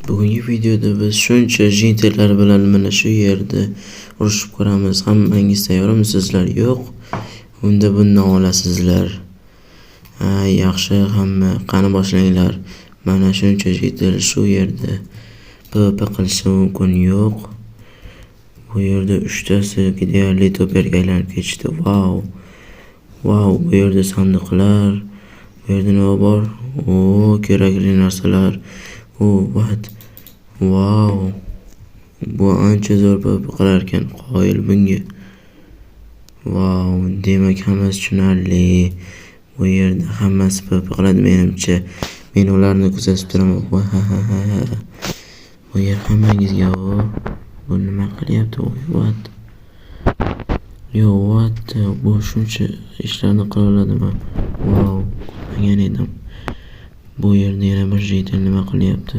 Bugungi videoda biz shuncha jintelar bilan mana shu yerda urushib ko'ramiz. Hammangiz tayyormisizlar? Yo'q? Unda bundan olasizlar. Yaxshi, hamma qani boshlanglar. Mana shuncha jintel shu yerda PvP qilishi mumkin. Yo'q. Bu yerda 3 tasi deyarli to'plarga aylanib ketishdi. Vau. Bu yerda sandiqlar. Bu yerda nima bor? Kerakli narsalar. What? Vau. Bu ancha zo'r PvP qilar ekan. Qoyil bunga. Vau, demak hammasi tushunarli. Bu yerda hammasi PvP qiladi menimcha. Men ularni kuzatib turaman. Bu yer hammangizga bu nima qilyapti? What? Bu shuncha ishlarni qila oladimi? Vau, kutmagan edim. Bu yerda yana bir jintel nima qilyapti?